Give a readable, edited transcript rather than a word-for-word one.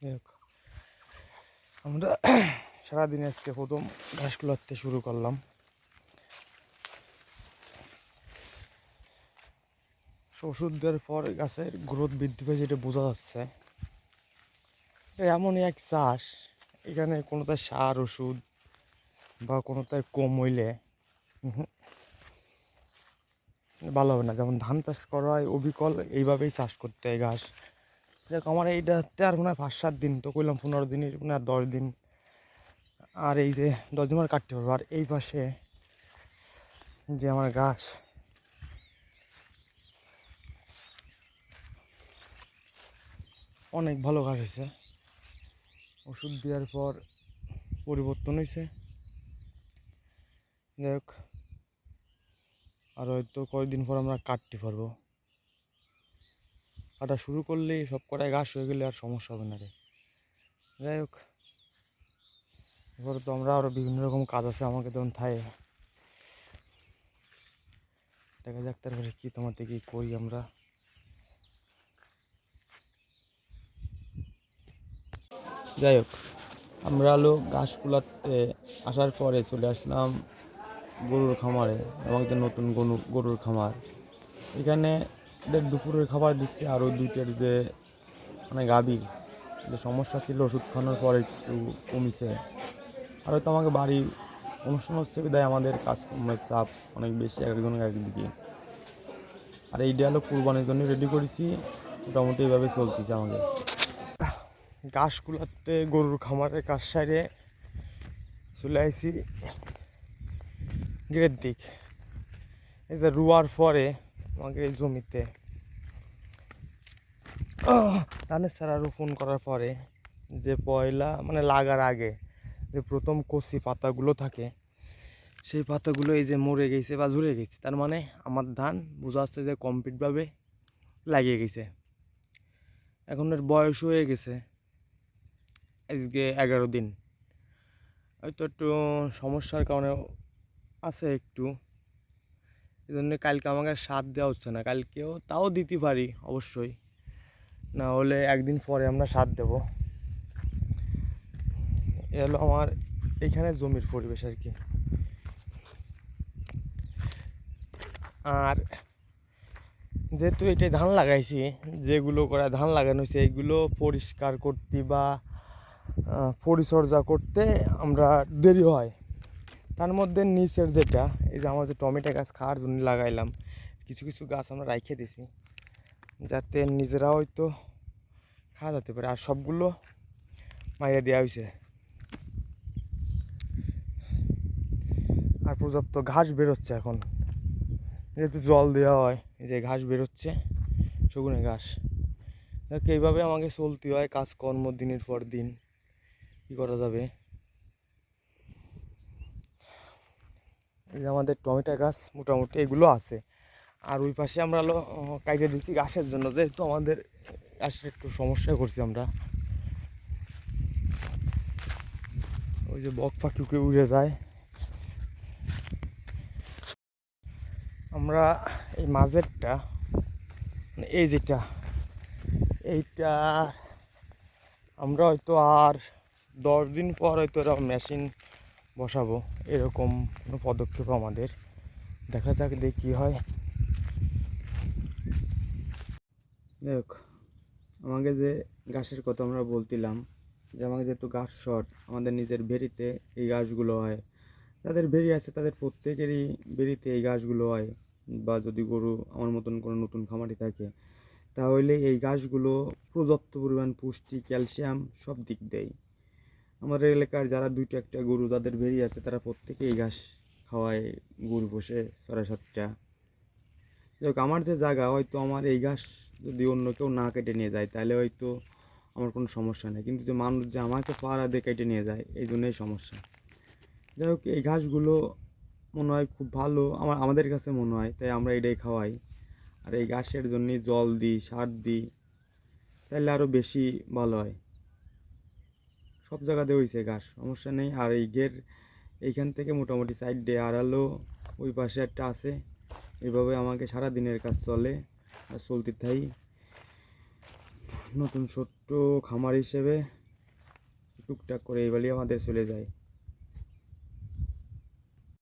যাক, আমরা সারাদিন আজকে প্রথম ঘাসগুলো হাঁটতে শুরু করলাম। ওষুধ দেওয়ার পর গাছের গ্রোথ বৃদ্ধি পেয়েছে, এটা বোঝা যাচ্ছে। এমনই এক চাষ, এখানে কোনোটায় সার ওষুধ বা কোনোটায় কম হইলে ভালো হবে না। যেমন ধান চাষ করা হয় অবিকল, এইভাবেই চাষ করতে হয় ঘাস। দেখ আমার এইটাতে আর মনে হয় 5-7 দিন, তো করলাম 15 দিনের মনে হয় 10 দিন, আর এই যে 10 দিন আর কাটতে পারবো। আর এই পাশে যে আমার গাছ, অনেক ভালো ঘাস হয়েছে। ওষুধ দেওয়ার পর পরিবর্তন হয়েছে। যাই হোক, আর হয়তো কয়েকদিন পর আমরা কাটতে পারবো। কাটা শুরু করলেই সব কটায় ঘাস হয়ে গেলে আর সমস্যা হবে না রে। যাই হোক, এবার তো আমরা আরও বিভিন্ন রকম কাজ আছে আমাকে তখন থাই, দেখা যাক তারপরে কি তোমাদের কি করি আমরা। যাই হোক, আমরা হলো ঘাসগুলাতে আসার পরে চলে আসলাম গরুর খামারে। আমাদের নতুন গরুর খামার। এখানে এদের দুপুরের খাবার দিচ্ছে, আর ওই দুইটার যে মানে গাভীর যে সমস্যা ছিল ওষুধ খাওয়ানোর পর একটু কমিছে। আর হয়তো আমাকে বাড়ি অনুষ্ঠান হচ্ছে বিদায় আমাদের কাজকর্মের চাপ অনেক বেশি একজনের একদিকে। আর এইটা হলো কুরবানির জন্য রেডি করেছি, মোটামুটি এইভাবে চলতেছে আমাদের। ঘাসগুলাতে গরুর খামারের কাজ সাইডে চলে আসি গেটের দিক। এই যে রুয়ার পরে আমাদের এই জমিতে ধানের চারা রোপণ করার পরে যে পয়লা মানে লাগার আগে যে প্রথম কচি পাতাগুলো থাকে, সেই পাতাগুলো এই যে মরে গেছে বা ঝরে গেছে, তার মানে আমার ধান বোঝা যাচ্ছে যে কমপ্লিটভাবে লাগিয়ে গেছে। এখন এর বয়স হয়ে গেছে আজকে 11 দিন। হয়তো একটু সমস্যার কারণে আছে একটু, এই জন্য কালকে আমাকে সার দেওয়া হচ্ছে না। কালকেও তাও দিতে পারি অবশ্যই, না হলে একদিন পরে আমরা সার দেবো। এ হলো আমার এইখানে জমির পরিবেশ আর কি। আর যেহেতু এটাই ধান লাগাইছি, যেগুলো করে ধান লাগানো হয়েছে এইগুলো পরিষ্কার করতে বা পরিচর্যা করতে আমরা দেরি হয়। তার মধ্যে নিচের যেটা এই যে আমার যে টমেটো গাছ খাওয়ার জন্য লাগাইলাম, কিছু কিছু গাছ আমরা রাইখে দিছি যাতে নিজেরা হয়তো খাওয়া যেতে পারে। আর সবগুলো মাইরে দেওয়া হয়েছে। আর পর্যাপ্ত ঘাস বেরোচ্ছে এখন, যেহেতু জল দেওয়া হয়, এই যে ঘাস বেরোচ্ছে, সগুনে ঘাস। দেখ এইভাবে আমাকে চলতে হয় কাজকর্ম দিনের পর দিন, কী করা যাবে। এই যে আমাদের টমেটো গাছ মোটামুটি এগুলো আছে। আর ওই পাশে আমরা কাইটে দিচ্ছি ঘাসের জন্য, যেহেতু আমাদের ঘাসের একটু সমস্যায় করছি আমরা। ওই যে বক পাখি উড়ে যায়। আমরা এই মাঝেরটা মানে এই যেটা এইটা আমরা হয়তো আর 10 দিন পর হয়তো এরকম মেশিন বসাবো, এরকম কোনো পদক্ষেপ আমাদের। দেখা যাক দেখি কী হয়। দেখ আমাকে যে ঘাসের কথা আমরা বলছিলাম, যে আমাকে যেহেতু ঘাস শর্ট, আমাদের নিজের ভেরিতে এই গাছগুলো হয়। যাদের ভেরি আছে তাদের প্রত্যেকেরই ভেরিতে এই গাছগুলো হয়। বা যদি গরু আমার মতন কোনো নতুন খামারি থাকে, তাহলে এই গাছগুলো পর্যাপ্ত পরিমাণ পুষ্টি, ক্যালসিয়াম সব দিক দেয়। আমাদের এলাকার যারা 2টা-1টা গরু যাদের ভেরি আছে, তারা প্রত্যেকে এই ঘাস খাওয়ায়, গরু বসে 6-7টা। যাই আমার যে জায়গা, হয়তো আমার এই ঘাস যদি অন্য কেউ না কেটে নিয়ে যায় তাহলে হয়তো আমার কোনো সমস্যা নেই, কিন্তু যে মানুষ যে আমাকে পাড়া দিয়ে কেটে নিয়ে যায়, এই জন্যই সমস্যা। যাই হোক, এই ঘাসগুলো মনে হয় খুব ভালো আমাদের কাছে মনে হয়, তাই আমরা এটাই খাওয়াই। আর এই ঘাসের জন্যই জল দিই, সার দিই, তাহলে আরও বেশি ভালো হয়। সব জায়গাতে হয়েছে ঘাস, সমস্যা নেই। আর এই এইখান থেকে মোটামুটি সাইড দিয়ে আড়ালো ওই পাশে একটা আছে। এইভাবে আমাকে সারা দিনের কাজ চলে আর চলতে থাই। নতুন ছোট্ট খামার হিসেবে টুকটাক করে এই বালি আমাদের চলে যায়।